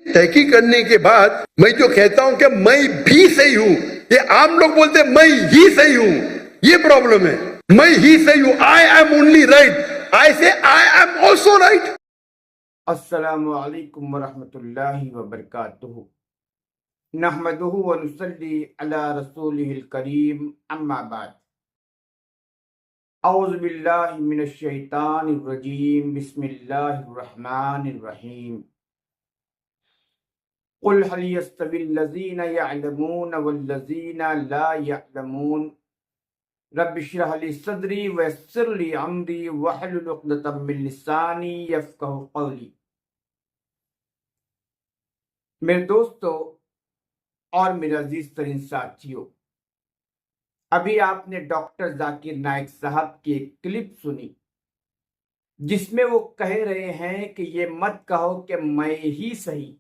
تحقیق کرنے کے بعد میں جو کہتا ہوں کہ میں بھی صحیح ہوں، یہ عام لوگ بولتے ہیں میں ہی صحیح ہوں، یہ پرابلم ہے۔ میں ہی صحیح ہوں، آئی ایم اونلی رائٹ، آئی سے آئی ایم آلسو رائٹ۔ السلام علیکم ورحمۃ اللہ وبرکاتہ، نحمدہ ونصلی علی رسولہ الکریم، اما بعد۔ اعوذ باللہ من الشیطان الرجیم، بسم اللہ الرحمن الرحیم۔ قل هل يستوي الذین یعلمون والذین لا یعلمون، رب اشرح لی صدری ویسر لی امری واحلل عقدۃ من لسانی یفقہوا قولی۔ میرے دوستو اور میرے عزیز ترین ساتھیوں، ابھی آپ نے ڈاکٹر ذاکر نائک صاحب کی ایک کلپ سنی جس میں وہ کہہ رہے ہیں کہ یہ مت کہو کہ میں ہی صحیح،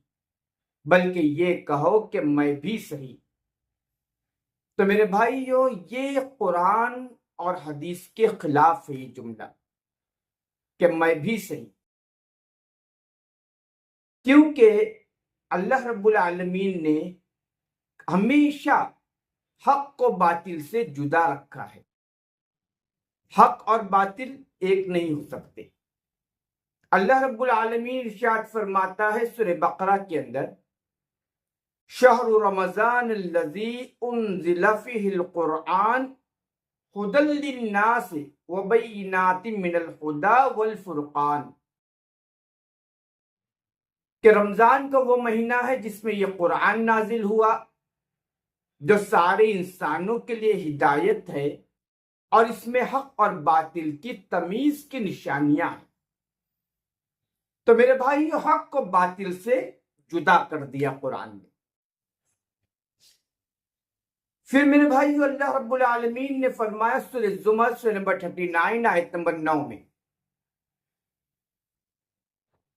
بلکہ یہ کہو کہ میں بھی صحیح۔ تو میرے بھائیوں، یہ قرآن اور حدیث کے خلاف ہے یہ جملہ کہ میں بھی صحیح، کیونکہ اللہ رب العالمین نے ہمیشہ حق کو باطل سے جدا رکھا ہے۔ حق اور باطل ایک نہیں ہو سکتے۔ اللہ رب العالمین ارشاد فرماتا ہے سورہ بقرہ کے اندر، شہر رمضان الذی انزل فیہ القرآن ھدی للناس وبینات من الھدی والفرقان، کہ رمضان کا وہ مہینہ ہے جس میں یہ قرآن نازل ہوا جو سارے انسانوں کے لیے ہدایت ہے، اور اس میں حق اور باطل کی تمیز کی نشانیاں ہیں۔ تو میرے بھائی، حق کو باطل سے جدا کر دیا قرآن نے۔ پھر میرے بھائی، اللہ رب العالمین نے فرمایا سورہ زمر سورہ نمبر 39 آیت نمبر 9 میں،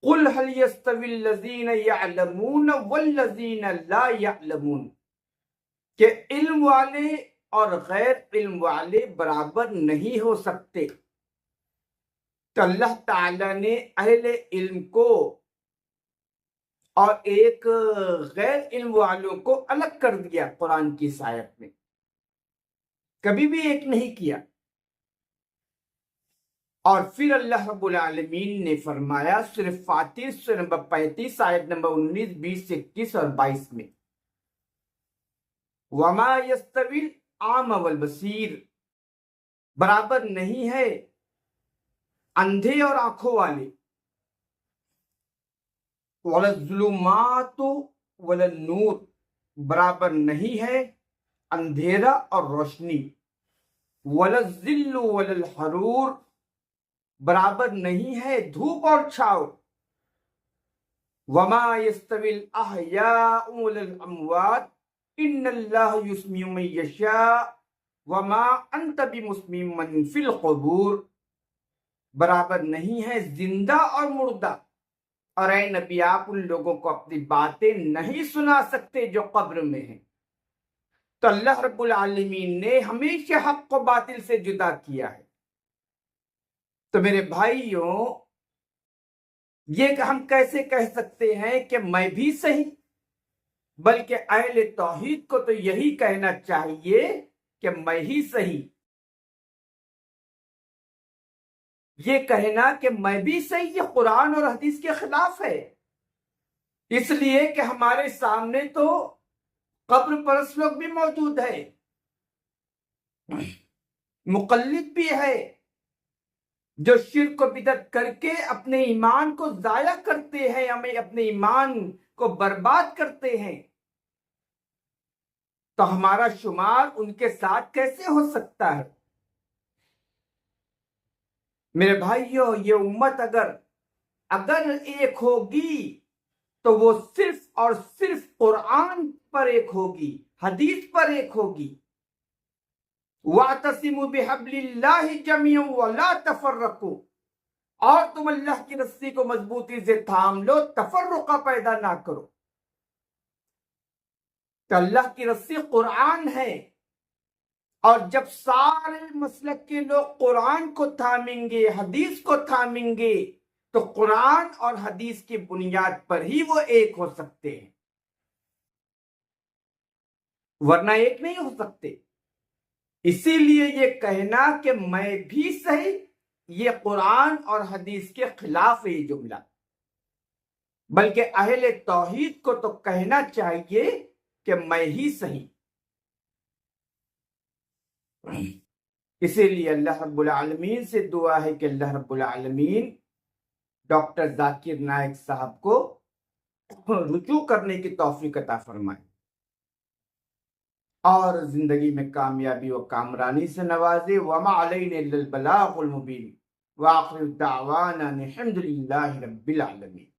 قل هل يستوي الذين يعلمون والذين لا يعلمون، کہ علم والے اور غیر علم والے برابر نہیں ہو سکتے۔ تو اللہ تعالیٰ نے اہل علم کو اور ایک غیر علم والوں کو الگ کر دیا قرآن کی اس آیت میں، کبھی بھی ایک نہیں کیا۔ اور پھر اللہ رب العالمین نے فرمایا سورہ فاطر سورہ نمبر 35 آیت نمبر 19، 20، 21 اور 22 میں، وما یستوی الاعمی والبصیر، برابر نہیں ہے اندھے اور آنکھوں والے، ولا الظلمات ولا النور، برابر نہیں ہے اندھیرا اور روشنی، ولا الظل ولا الحرور، برابر نہیں ہے دھوپ اور چھاؤ، وما یستوی الاحیاء ولا الاموات ان اللہ یسمیع من یشاء وما انت بمسمیع من فی القبور، برابر نہیں ہے زندہ اور مردہ، اور اے نبی آپ ان لوگوں کو اپنی باتیں نہیں سنا سکتے جو قبر میں ہیں۔ تو اللہ رب العالمین نے ہمیشہ حق کو باطل سے جدا کیا ہے۔ تو میرے بھائیوں، یہ کہ ہم کیسے کہہ سکتے ہیں کہ میں بھی صحیح، بلکہ اہل توحید کو تو یہی کہنا چاہیے کہ میں ہی صحیح۔ یہ کہنا کہ میں بھی صحیح، یہ قرآن اور حدیث کے خلاف ہے، اس لیے کہ ہمارے سامنے تو قبر پرست لوگ بھی موجود ہے، مقلد بھی ہے جو شرک و بدعت کر کے اپنے ایمان کو ضائع کرتے ہیں، ہمیں اپنے ایمان کو برباد کرتے ہیں۔ تو ہمارا شمار ان کے ساتھ کیسے ہو سکتا ہے؟ میرے بھائیوں، یہ امت اگر ایک ہوگی تو وہ صرف اور صرف قرآن پر ایک ہوگی، حدیث پر ایک ہوگی۔ وَاعْتَصِمُوا بِحَبْلِ اللَّهِ جَمِيعًا وَلَا تَفَرَّقُوا، اور تم اللہ کی رسی کو مضبوطی سے تھام لو، تفرقہ پیدا نہ کرو۔ تو اللہ کی رسی قرآن ہے، اور جب سارے مسلک کے لوگ قرآن کو تھامیں گے، حدیث کو تھامیں گے، تو قرآن اور حدیث کی بنیاد پر ہی وہ ایک ہو سکتے ہیں، ورنہ ایک نہیں ہو سکتے۔ اسی لیے یہ کہنا کہ میں بھی صحیح، یہ قرآن اور حدیث کے خلاف ہے یہ جملہ، بلکہ اہل توحید کو تو کہنا چاہیے کہ میں ہی صحیح۔ اسی لیے اللہ رب العالمین سے دعا ہے کہ اللہ رب العالمین ڈاکٹر ذاکر نائک صاحب کو رجوع کرنے کی توفیق عطا فرمائے اور زندگی میں کامیابی و کامرانی سے نوازے۔ وما علینا الا البلاغ المبین، وآخر دعوانا الحمد للہ رب العالمین۔